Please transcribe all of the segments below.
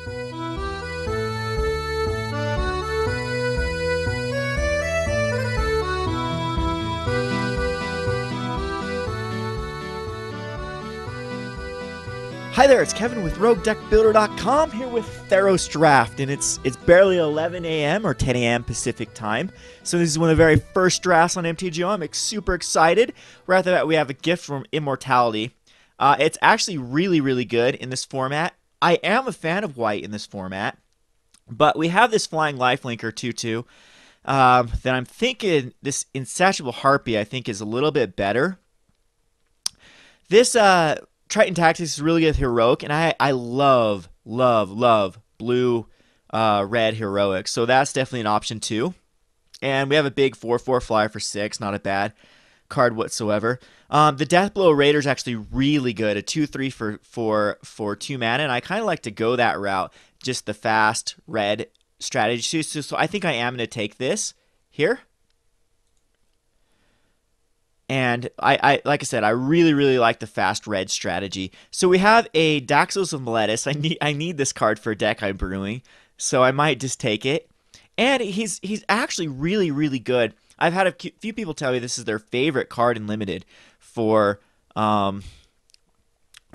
Hi there, it's Kevin with Roguedeckbuilder.com here with Theros Draft, and it's barely 11 a.m. or 10 a.m. Pacific time. So this is one of the very first drafts on MTGO. I'm super excited. Right after that, we have a gift from Immortality. It's actually really good in this format. I am a fan of white in this format, but we have this Flying Lifelinker 2/2 that I'm thinking this Insatiable Harpy I think is a little bit better. This Triton Tactics is really good with Heroic, and I love blue red Heroic, so that's definitely an option too. And we have a big 4/4 flyer for 6, not a bad card whatsoever. The Deathblow Raider is actually really good, a 2/3 for 2 mana, and I kind of like to go that route, just the fast red strategy. So I think I am going to take this here. And I like I said, I really like the fast red strategy. So we have a Daxos of Meletis. I need this card for a deck I'm brewing, so I might just take it. And he's actually really good. I've had a few people tell me this is their favorite card in Limited for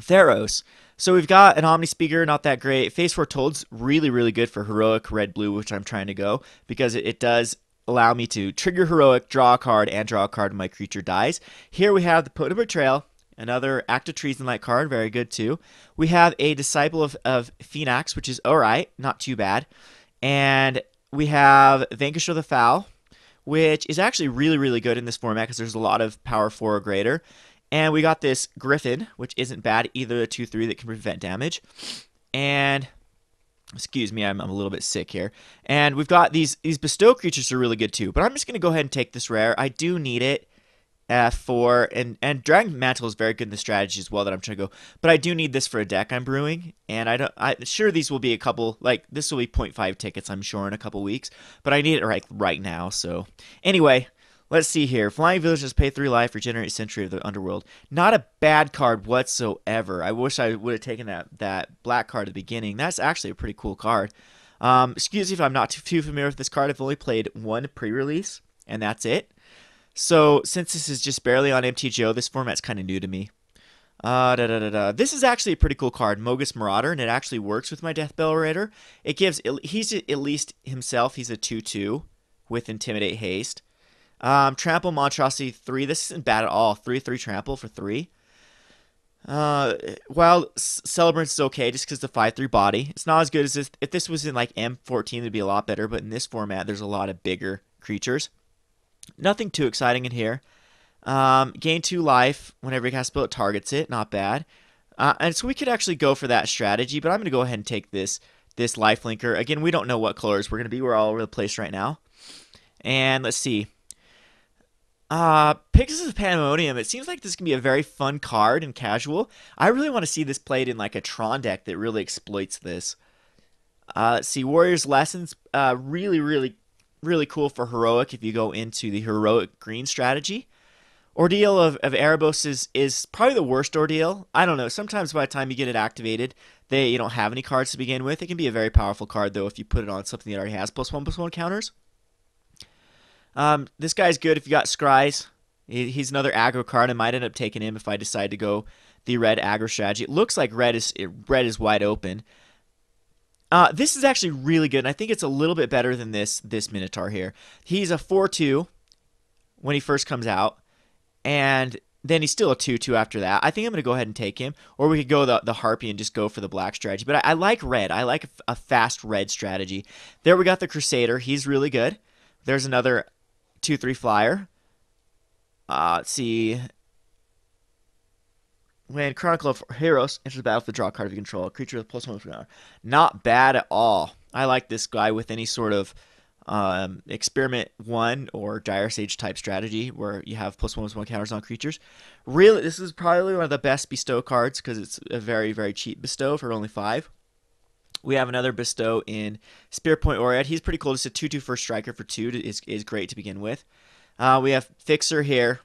Theros. So we've got an Omni Speaker, not that great. Phase Foretold's really good for Heroic red blue, which I'm trying to go because it does allow me to trigger Heroic, draw a card, and draw a card when my creature dies. Here we have the Potent Betrayal, another Act of Treason-like card, very good too. We have a Disciple of Phoenix, which is alright, not too bad. And we have Vanquisher of the Foul, which is actually really good in this format because there's a lot of power 4 or greater. And we got this Griffin, which isn't bad, either a 2/3 that can prevent damage. And excuse me, I'm a little bit sick here. And we've got these bestow creatures are really good too. But I'm just going to go ahead and take this rare. I do need it and Dragon Mantle is very good in the strategy as well that I'm trying to go. But I do need this for a deck I'm brewing. And sure these will be a couple, like this will be 0.5 tickets I'm sure in a couple weeks. But I need it right now. So anyway, let's see here. Flying Villages pay 3 life, regenerate Sentry of the Underworld. Not a bad card whatsoever. I wish I would have taken that black card at the beginning. That's actually a pretty cool card. Excuse me if I'm not too familiar with this card. I've only played one pre-release, and that's it. So since this is just barely on MTGO, this format's kind of new to me. This is actually a pretty cool card, Mogis Marauder, and it actually works with my Deathblow Raider. It gives, he's at least himself, he's a 2/2 with Intimidate Haste. Trample Monstrosity 3. This isn't bad at all. 3/3 trample for 3. While Celebrance is okay just because the 5/3 body. It's not as good as this. If this was in like M14, it'd be a lot better. But in this format, there's a lot of bigger creatures. Nothing too exciting in here. Gain 2 life whenever you cast a spell, it targets it. Not bad. And so we could actually go for that strategy. But I'm going to go ahead and take this Lifelinker. Again, we don't know what colors we're going to be. We're all over the place right now. And let's see. Pyxis of Pandemonium. It seems like this can be a very fun card and casual. I really want to see this played in like a Tron deck that really exploits this. Let's see. Warrior's Lessons. Really cool for Heroic if you go into the Heroic green strategy. Ordeal of Erebos is probably the worst ordeal. I don't know. Sometimes by the time you get it activated, you don't have any cards to begin with. It can be a very powerful card though if you put it on something that already has +1/+1 counters. This guy's good if you got Scries. He's another aggro card. I might end up taking him if I decide to go the red aggro strategy. It looks like red is wide open. This is actually really good, and I think it's a little bit better than this Minotaur here. He's a 4/2 when he first comes out, and then he's still a 2/2 after that. I think I'm going to go ahead and take him, or we could go the Harpy and just go for the black strategy. But I like red. I like a fast red strategy. There we got the Crusader. He's really good. There's another 2/3 flyer. Let's see. When Chronicle of Heroes enters the battlefield, draw a card if you control a creature with +1 for an hour. Not bad at all. I like this guy with any sort of Experiment 1 or Dire Sage type strategy where you have +1/+1 counters on creatures. Really, this is probably one of the best bestow cards because it's a very cheap bestow for only 5. We have another bestow in Spirit Point Oread. He's pretty cool. Just a 2/2 first striker for 2 is great to begin with. We have Fixer here,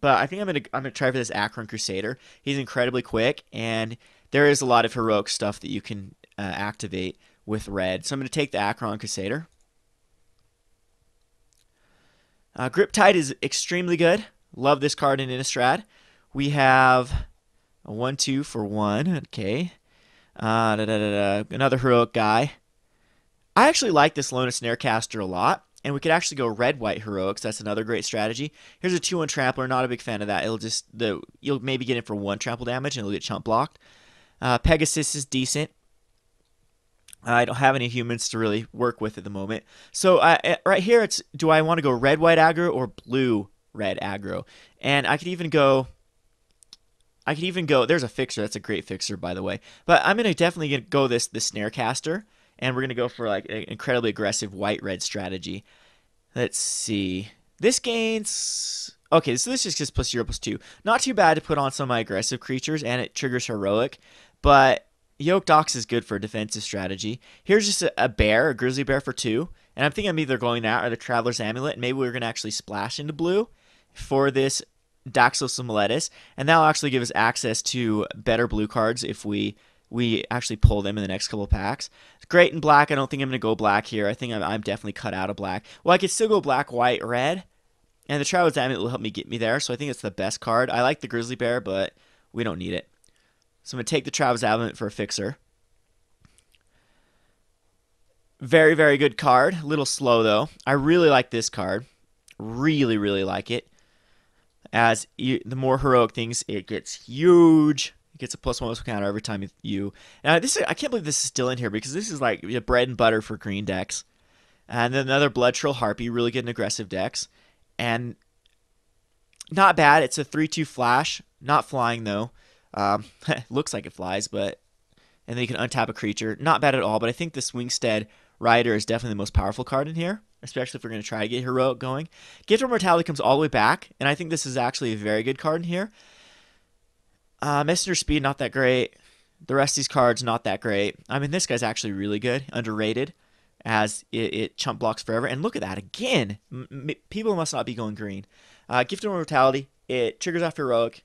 but I think I'm gonna try for this Akron Crusader. He's incredibly quick, and there is a lot of heroic stuff that you can activate with red. So I'm going to take the Acheron Crusader. Griptide is extremely good. Love this card in Innistrad. We have a 1/2 for 1. Okay. Another heroic guy. I actually like this Lona Snarecaster a lot. And we could actually go red-white heroics. That's another great strategy. Here's a 2/1 trampler. Not a big fan of that. You'll maybe get in for 1 trample damage and it'll get chump blocked. Pegasus is decent. I don't have any humans to really work with at the moment. So right here, it's do I want to go red-white aggro or blue-red aggro? And I could even go. There's a fixer. That's a great fixer, by the way. But I'm gonna definitely go the Snarecaster, and we're gonna go for like an incredibly aggressive white-red strategy. Let's see. This gains. Okay, so this just gets +0/+2. Not too bad to put on some of my aggressive creatures, and it triggers heroic, but Yoked Ox is good for a defensive strategy. Here's just a bear, a grizzly bear for 2. And I'm thinking I'm either going that or the Traveler's Amulet. And maybe we're going to actually splash into blue for this Daxos Meletis. And that'll actually give us access to better blue cards if we actually pull them in the next couple of packs. It's great in black. I don't think I'm going to go black here. I think I'm definitely cut out of black. Well, I could still go black, white, red. And the Traveler's Amulet will help me get me there. So I think it's the best card. I like the grizzly bear, but we don't need it. So I'm going to take the Traveler's Amulet for a fixer. Very, very good card. A little slow, though. I really like this card. Really, really like it. As the more heroic things, it gets huge. It gets a +1 counter every time you... Now, I can't believe this is still in here because this is like bread and butter for green decks. And then another Blood Trill Harpy. Really good in aggressive decks. And not bad. It's a 3/2 flash. Not flying, though. Looks like it flies, but and then you can untap a creature. Not bad at all, but I think this Wingstead Rider is definitely the most powerful card in here, especially if we're going to try to get heroic going. Gift of Mortality comes all the way back, and I think this is actually a very good card in here. Messenger Speed, not that great. The rest of these cards, not that great. I mean, this guy's actually really good, underrated, as it chump blocks forever. And look at that again. People must not be going green. Gift of Mortality, it triggers off heroic.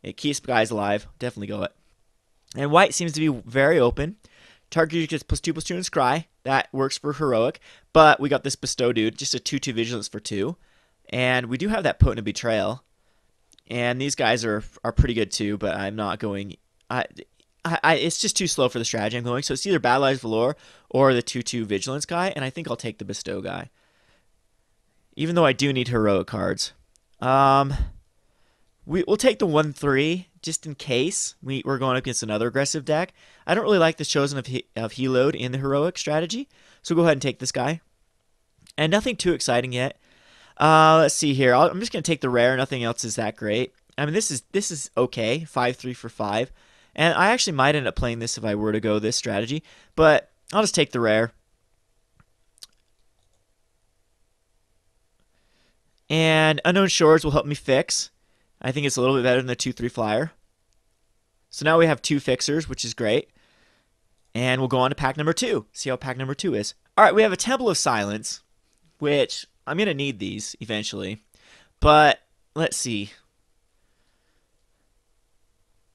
It keeps guys alive. Definitely go it. And white seems to be very open. Target gets +2/+2 in Scry. That works for heroic. But we got this Bestow dude, just a 2/2 vigilance for 2. And we do have that Potent Betrayal. And these guys are pretty good too, but I'm not going... it's just too slow for the strategy I'm going. So it's either Battleized Valor or the 2/2 vigilance guy. And I think I'll take the Bestow guy. Even though I do need heroic cards. We'll take the 1/3 just in case we're going up against another aggressive deck. I don't really like the Chosen of Heload in the heroic strategy, so go ahead and take this guy. And nothing too exciting yet. Let's see here. I'm just going to take the rare. Nothing else is that great. I mean, this is okay. 5/3 for 5. And I actually might end up playing this if I were to go this strategy, but I'll just take the rare. And Unknown Shores will help me fix. I think it's a little bit better than the 2/3 flyer. So now we have 2 fixers, which is great. And we'll go on to pack number 2. See how pack number 2 is. All right, we have a Temple of Silence, which I'm going to need these eventually. But let's see.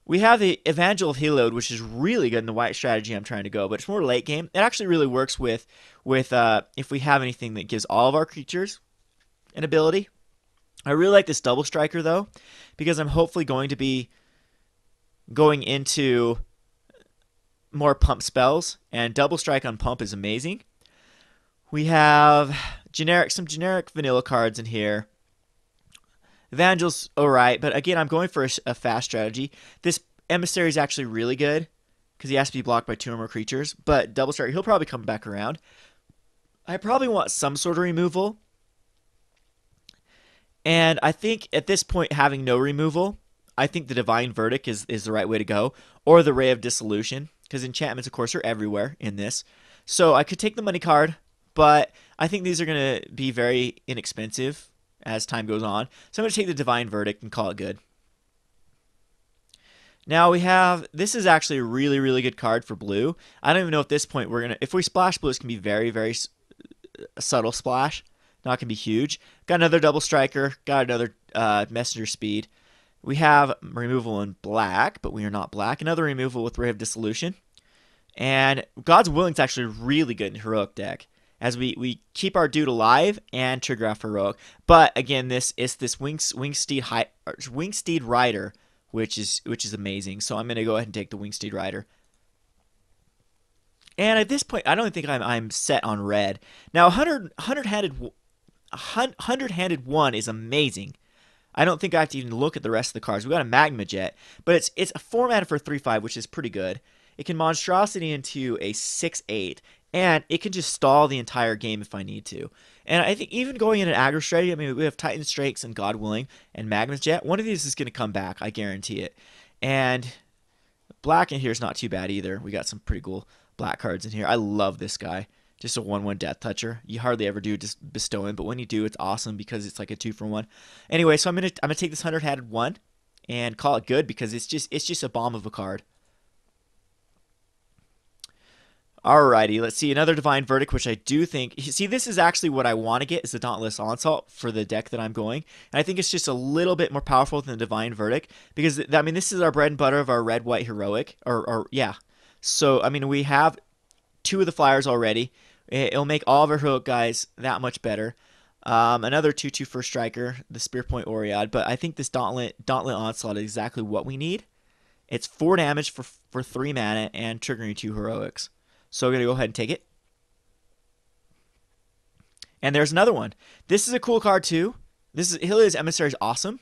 We have the Evangel of Heload, which is really good in the white strategy I'm trying to go, but it's more late game. It actually really works with if we have anything that gives all of our creatures an ability. I really like this Double Striker, though, because I'm hopefully going to be going into more pump spells, and Double Strike on pump is amazing. We have some generic vanilla cards in here. Evangel's alright, but again, I'm going for a fast strategy. This Emissary is actually really good, because he has to be blocked by 2 or more creatures, but Double Striker, he'll probably come back around. I probably want some sort of removal. And I think at this point, having no removal, I think the Divine Verdict is the right way to go. Or the Ray of Dissolution, because enchantments, of course, are everywhere in this. So I could take the money card, but I think these are going to be very inexpensive as time goes on. So I'm going to take the Divine Verdict and call it good. Now we have, this is actually a really, really good card for blue. I don't even know at this point if we splash blue, it's going to be very, very subtle splash. Not going to be huge. Got another Double Striker. Got another Messenger Speed. We have removal in black, but we are not black. Another removal with Ray of Dissolution. And God's Willing's actually really good in heroic deck, as we keep our dude alive and trigger off heroic. But again, this is this Wingsteed Rider, which is amazing. So I'm gonna go ahead and take the Wingsteed Rider. And at this point, I don't think I'm set on red. Now, 100-handed one is amazing. I don't think I have to even look at the rest of the cards. We got a Magma Jet, but it's a 4-mana for 3/5, which is pretty good. It can monstrosity into a 6/8, and it can just stall the entire game if I need to. And I think even going in an aggro strategy, I mean, we have Titan Strakes and God Willing and Magma Jet. One of these is going to come back, I guarantee it. And black in here is not too bad either. We got some pretty cool black cards in here. I love this guy. Just a 1/1 Death Toucher. You hardly ever do just bestow him, but when you do, it's awesome because it's like a 2-for-1. Anyway, so I'm gonna take this 100-handed one and call it good because it's just a bomb of a card. Alrighty, let's see another Divine Verdict, which I do think. See, this is actually what I want to get is the Dauntless Onslaught for the deck that I'm going, and I think it's just a little bit more powerful than the Divine Verdict because I mean this is our bread and butter of our red-white heroic, or yeah. So I mean we have 2 of the flyers already. It'll make all of our heroic guys that much better. Another 2/2 first striker, the Spear Point Oread, but I think this Gauntlet Onslaught is exactly what we need. It's 4 damage for 3 mana and triggering 2 heroics. So we're going to go ahead and take it. And there's another one. This is a cool card too. This is Hylia's Emissary is awesome.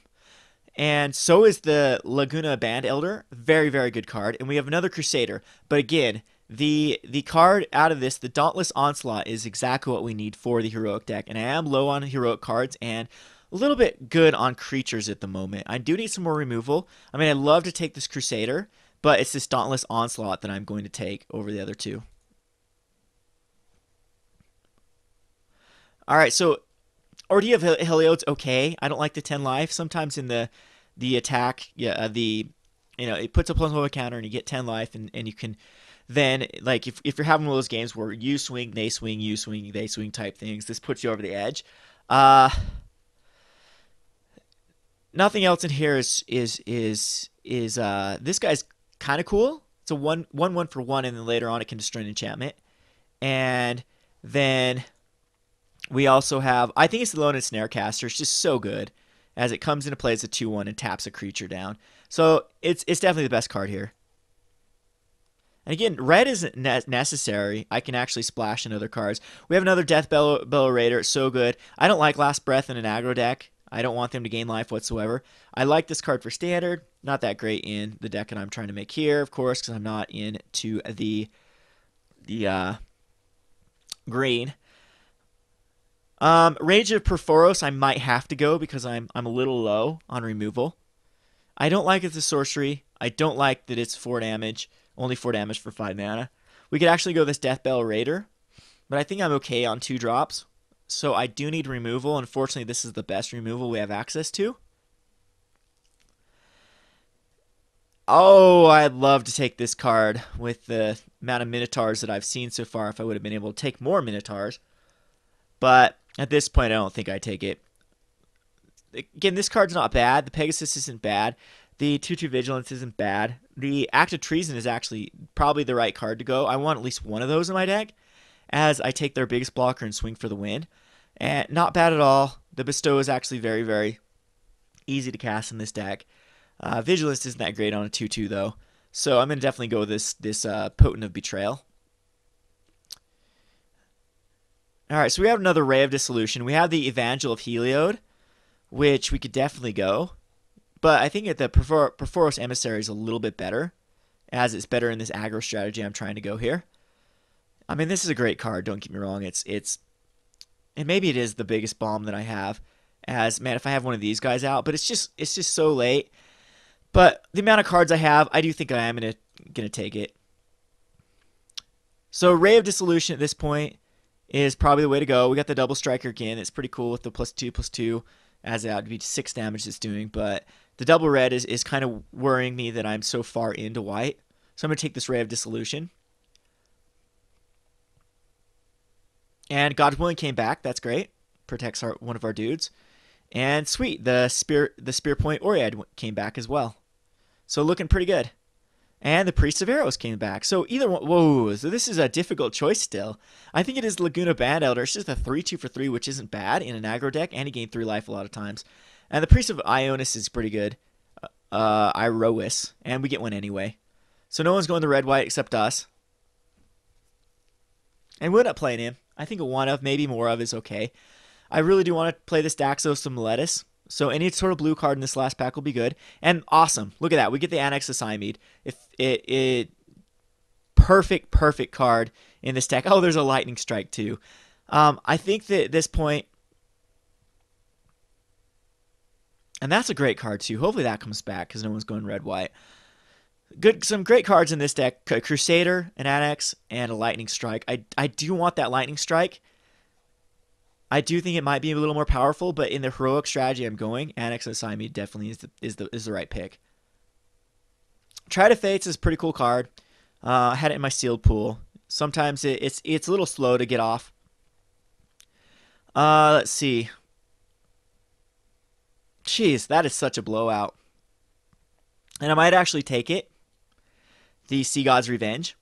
And so is the Laguna Band Elder. Very, very good card. And we have another Crusader. But again, the card out of this, the Dauntless Onslaught, is exactly what we need for the heroic deck. And I am low on heroic cards and a little bit good on creatures at the moment. I do need some more removal. I mean, I'd love to take this Crusader, but it's this Dauntless Onslaught that I'm going to take over the other 2. All right, so Ordeal of Heliod's okay. I don't like the 10 life. Sometimes in the attack, yeah, it puts a +1 counter and you get 10 life, and you can then, like, if you're having one of those games where you swing, they swing, you swing, they swing type things, this puts you over the edge. Nothing else in here is this guy's kind of cool. It's a 1/1 for 1, and then later on it can destroy an enchantment. And then we also have, I think it's the Lone and Snarecaster. It's just so good as it comes into play as a 2/1 and taps a creature down. So it's definitely the best card here. And again, red isn't necessary. I can actually splash in other cards. We have another Deathbellow Raider. So good. I don't like Last Breath in an aggro deck. I don't want them to gain life whatsoever. I like this card for standard. Not that great in the deck that I'm trying to make here, of course, because I'm not into the green. Rage of Perforos, I might have to go because I'm a little low on removal. I don't like it's a sorcery. I don't like that it's 4 damage, only 4 damage for 5 mana. We could actually go this Deathbell Raider, but I think I'm okay on 2 drops. So I do need removal. Unfortunately, this is the best removal we have access to. Oh, I'd love to take this card with the amount of Minotaurs that I've seen so far if I would have been able to take more Minotaurs. But at this point, I don't think I take it. Again, this card's not bad. The Pegasus isn't bad. The 2/2 Vigilance isn't bad. The Act of Treason is actually probably the right card to go. I want at least one of those in my deck as I take their biggest blocker and swing for the win. And not bad at all. The Bestow is actually very, very easy to cast in this deck. Vigilance isn't that great on a 2/2 though. So I'm going to definitely go with this Potent of Betrayal. Alright, so we have another Ray of Dissolution. We have the Evangel of Heliod, which we could definitely go. But I think that the Perforos Emissary is a little bit better, as it's better in this aggro strategy I'm trying to go here. I mean, this is a great card, don't get me wrong. And maybe it is the biggest bomb that I have, as, man, if I have one of these guys out, but it's just so late. But the amount of cards I have, I do think I am gonna take it. So Ray of Dissolution at this point is probably the way to go. We got the double striker again. It's pretty cool with the +2/+2, as it would be 6 damage it's doing. But the double red is kind of worrying me that I'm so far into white. So I'm going to take this Ray of Dissolution. And God's Willing came back. That's great. Protects one of our dudes. And sweet, the Spear Point Oread came back as well. So looking pretty good. And the Priest of Arrows came back. So either one, whoa, so this is a difficult choice still. I think it is Laguna Band Elder. It's just a 3/2 for 3, which isn't bad in an aggro deck, and he gained 3 life a lot of times. And the Priest of Ionis is pretty good. Irois, and we get one anyway. So no one's going the red-white except us. And we'll end up playing him. I think a 1 of, maybe more of is okay. I really do want to play this Daxos Meletis. So any sort of blue card in this last pack will be good. And awesome. Look at that. We get the Annex of Siamede. If it perfect card in this deck. Oh, there's a Lightning Strike too. I think that at this point, and that's a great card too. Hopefully that comes back because no one's going red-white. Some great cards in this deck. A Crusader, an Annex, and a Lightning Strike. I do want that Lightning Strike. I do think it might be a little more powerful, but in the heroic strategy I'm going, Annex of Siamede definitely is the right pick. Try to Fates is a pretty cool card. I had it in my sealed pool. Sometimes it's a little slow to get off. Let's see. Jeez, that is such a blowout. And I might actually take it. The Sea God's Revenge.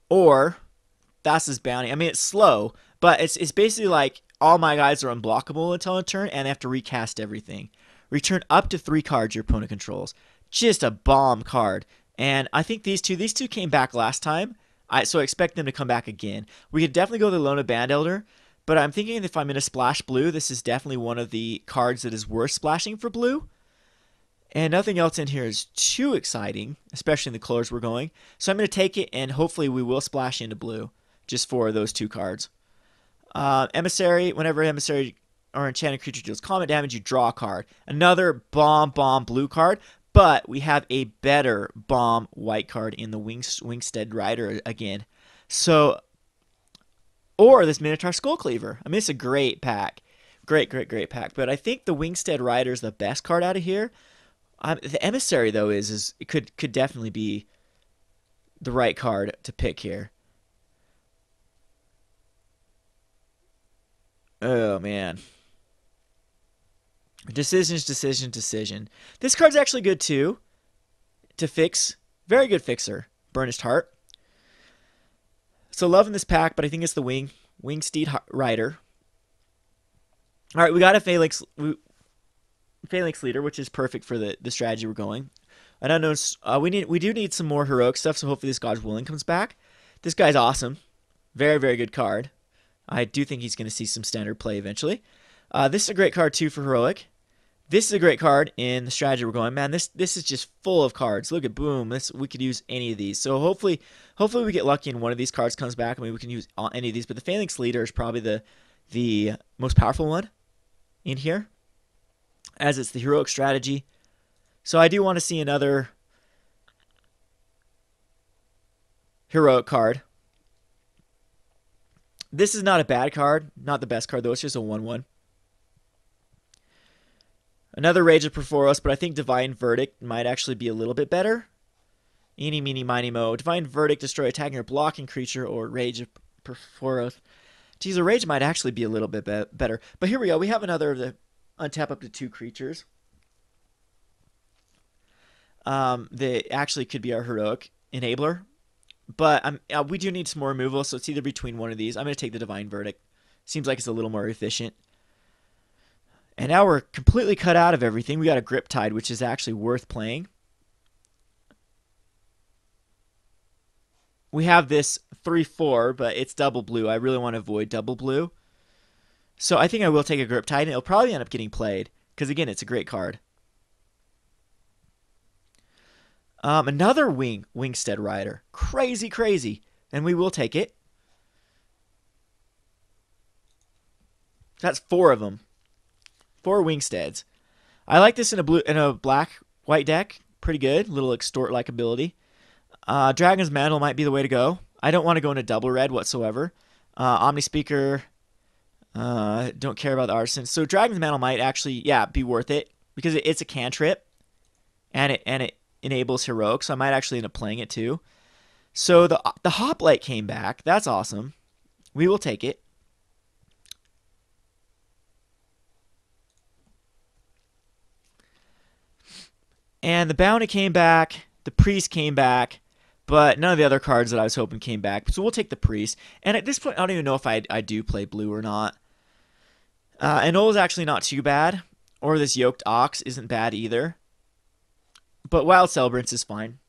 Or Thassa's Bounty. I mean, it's slow, but it's basically like all my guys are unblockable until a turn, and they have to recast everything. Return up to 3 cards your opponent controls. Just a bomb card. And I think these two came back last time, so I expect them to come back again. We could definitely go the Lona Band Elder, but I'm thinking if I'm going to splash blue, this is definitely one of the cards that is worth splashing for blue. And nothing else in here is too exciting, especially in the colors we're going. So I'm going to take it, and hopefully we will splash into blue just for those 2 cards. Emissary, whenever Emissary or Enchanted creature deals combat damage, you draw a card. Another bomb blue card, but we have a better bomb white card in the Wingstead Rider again. So, or this Minotaur Skullcleaver. I mean, it's a great pack. Great pack. But I think the Wingstead Rider is the best card out of here. The Emissary, though, it could definitely be the right card to pick here. Oh, man. Decision. This card's actually good, too, to fix. Very good fixer. Burnished Heart. So loving this pack, but I think it's the Wingsteed Rider. All right, we got a Phalanx Leader, which is perfect for the strategy we're going. I don't know. We do need some more heroic stuff, so hopefully this God's Willing comes back. This guy's awesome. Very good card. I do think he's going to see some standard play eventually. This is a great card too for heroic. This is a great card in the strategy we're going. Man, this is just full of cards. Look at boom. We could use any of these. So hopefully we get lucky and one of these cards comes back. I mean, we can use any of these, but the Phalanx Leader is probably the most powerful one in here, as it's the heroic strategy. So I do want to see another heroic card. This is not a bad card. Not the best card, though. It's just a 1/1. Another Rage of Perforos, but I think Divine Verdict might actually be a little bit better. Eeny, meeny, miny, mo. Divine Verdict, destroy attacking or blocking creature, or Rage of Perforos. Geez, a Rage might actually be a little bit better. But here we go. We have another of the untap up to 2 creatures. That actually could be our heroic enabler. But we do need some more removal, so it's either between one of these. I'm going to take the Divine Verdict. Seems like it's a little more efficient. And now we're completely cut out of everything. We got a Griptide, which is actually worth playing. We have this 3/4, but it's double blue. I really want to avoid double blue. So I think I will take a Griptide, and it'll probably end up getting played. Because, again, it's a great card. Another Wingstead Rider. Crazy. And we will take it. That's 4 of them. 4 Wingsteads. I like this in a black-white deck. Pretty good. Little extort-like ability. Dragon's Mantle might be the way to go. I don't want to go into double red whatsoever. Omni Speaker. Don't care about the Artisan. So Dragon's Mantle might actually, be worth it. Because it's a cantrip. And it enables heroic. So I might actually end up playing it too. So the Hoplite came back. That's awesome. We will take it. And the Bounty came back, the Priest came back, but none of the other cards that I was hoping came back. So we'll take the Priest. And at this point, I don't even know if I do play blue or not. And is actually not too bad. Or this Yoked Ox isn't bad either. But Wild Celebrants is fine.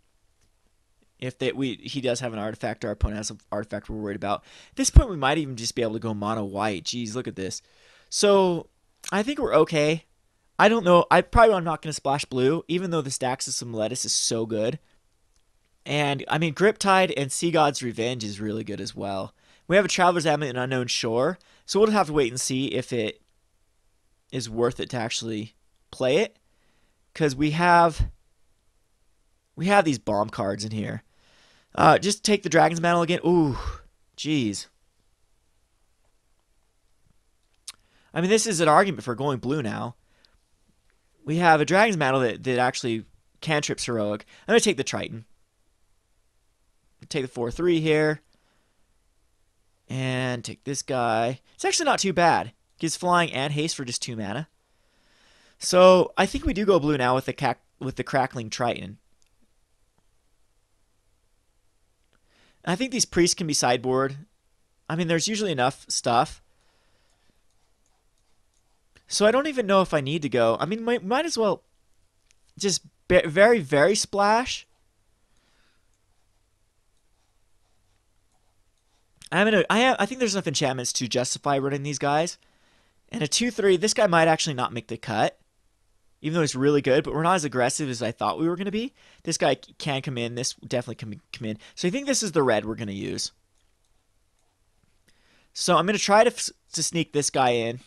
If he does have an artifact, our opponent has an artifact we're worried about. At this point, we might even just be able to go mono white. Jeez, look at this. So I think we're okay. I don't know. I'm not going to splash blue, even though the Stacks of some lettuce is so good. And I mean, Griptide and Sea God's Revenge is really good as well. We have a Traveler's Amulet and Unknown Shore, so we'll have to wait and see if it is worth it to actually play it, because we have these bomb cards in here. Just take the Dragon's Mantle again. Ooh, jeez. I mean, this is an argument for going blue now. We have a Dragon's Mantle that actually cantrips Heroic. I'm going to take the Triton. Take the 4/3 here. And take this guy. It's actually not too bad. Gives flying and haste for just 2 mana. So I think we do go blue now with the Crackling Triton. I think these priests can be sideboard. I mean, there's usually enough stuff. So I don't even know if I need to go. I mean, might as well just very, very splash. I think there's enough enchantments to justify running these guys. And a 2/3, this guy might actually not make the cut. Even though he's really good, but we're not as aggressive as I thought we were going to be. This guy can come in. This definitely can come in. So I think this is the red we're going to use. So I'm going to try to sneak this guy in.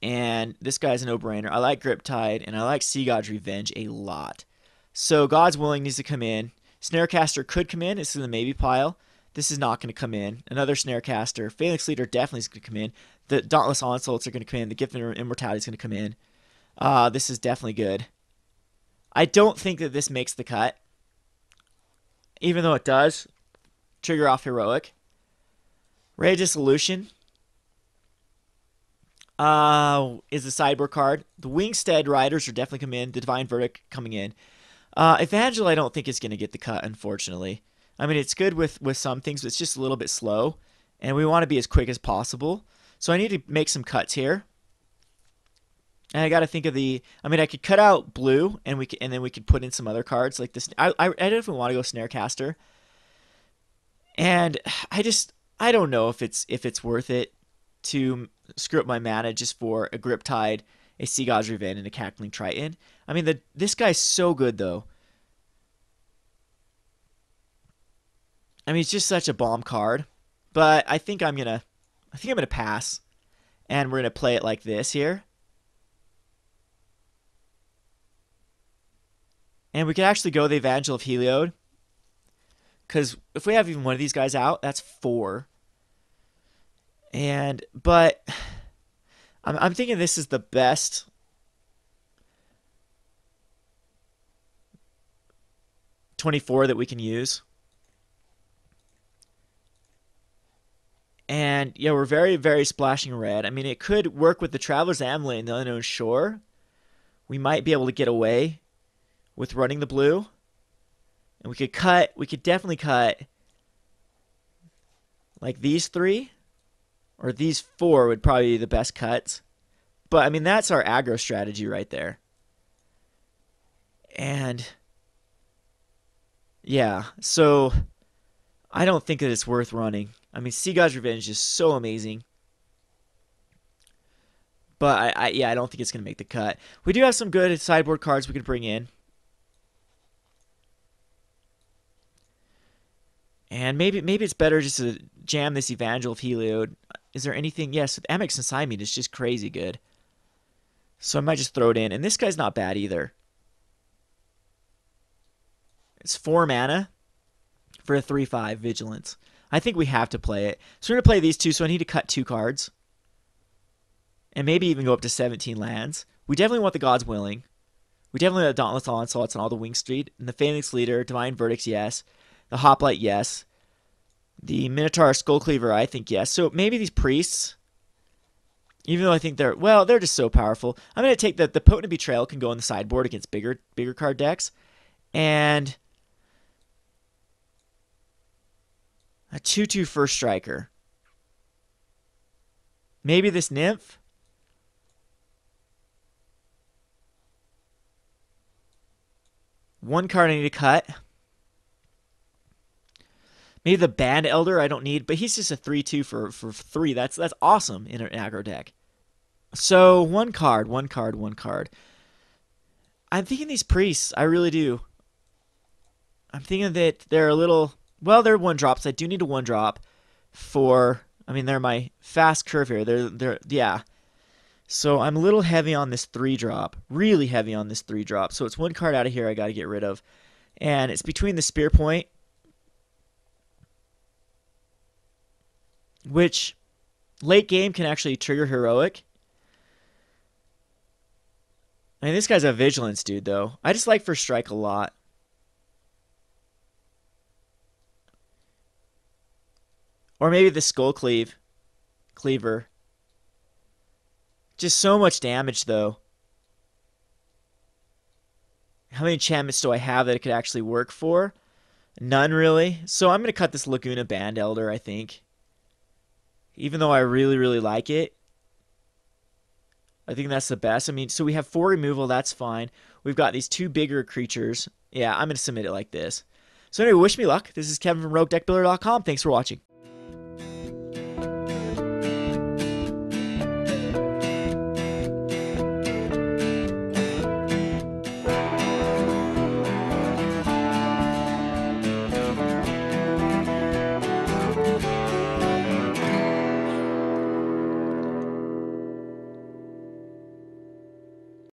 And this guy's a no-brainer. I like Griptide, and I like Sea God's Revenge a lot. So God's Willing needs to come in. Snarecaster could come in. This is in the maybe pile. This is not going to come in. Another Snarecaster. Phalanx Leader definitely is going to come in. The Dauntless Onslaughts are going to come in. The Gift of Immortality is going to come in. This is definitely good. I don't think that this makes the cut. Even though it does. Trigger off Heroic. Ray of Dissolution. Is a sideboard card. The Wingstead Riders are definitely coming in. The Divine Verdict coming in. Evangel I don't think is going to get the cut, unfortunately. I mean, it's good with some things, but it's just a little bit slow. And we want to be as quick as possible. So I need to make some cuts here. And I got to think of I could cut out blue, and then we could put in some other cards like this. I definitely want to go Snarecaster. And I don't know if it's worth it to screw up my mana just for a Griptide, a Sea God's Revenge, and a Cackling Triton. I mean, this guy's so good though. I mean, he's just such a bomb card. But I think I'm gonna pass, and we're gonna play it like this here. And we could actually go the Evangel of Heliod. Because if we have even one of these guys out, that's 4. But I'm thinking this is the best. '24 that we can use. And yeah, we're very, very splashing red. I mean, it could work with the Traveler's Amulet and the Unknown Shore. We might be able to get away with running the blue. And we could definitely cut like these 3. Or these 4 would probably be the best cuts. But I mean, that's our aggro strategy right there. And yeah, so I don't think that it's worth running. I mean, Sea God's Revenge is so amazing. But I don't think it's going to make the cut. We do have some good sideboard cards we could bring in. And maybe it's better just to jam this Evangel of Heliod. Is there anything? Yes, Amex and Simon is just crazy good. So I might just throw it in. And this guy's not bad either. It's 4 mana for a 3/5 Vigilance. I think we have to play it. So we're going to play these 2, so I need to cut 2 cards. And maybe even go up to 17 lands. We definitely want the God's Willing. We definitely want the Dauntless Onslaughts on all the Wing Street. And the Phalanx Leader, Divine Verdicts, yes. The Hoplite, yes. The Minotaur Skullcleaver, I think, yes. So maybe these priests. Even though I think they're just so powerful. I'm going to take the Potent Betrayal can go on the sideboard against bigger card decks. And a 2/2 first striker. Maybe this Nymph? One card I need to cut. Maybe the Band Elder I don't need, but he's just a 3/2 for 3. That's awesome in an aggro deck. So one card, one card, one card. I'm thinking these priests. I really do. I'm thinking that they're a little. Well, they're one drops. I do need a one drop for. I mean, they're my fast curve here. Yeah. So I'm a little heavy on this 3-drop. Really heavy on this 3-drop. So it's one card out of here I got to get rid of. And it's between the Spear Point, which late game can actually trigger Heroic. I mean, this guy's a Vigilance dude, though. I just like First Strike a lot. Or maybe the Skull Cleaver. Just so much damage, though. How many enchantments do I have that it could actually work for? None, really. So I'm going to cut this Laguna Band Elder, I think. Even though I really, really like it. I think that's the best. I mean, so we have 4 removal. That's fine. We've got these 2 bigger creatures. Yeah, I'm going to submit it like this. So anyway, wish me luck. This is Kevin from Roguedeckbuilder.com. Thanks for watching.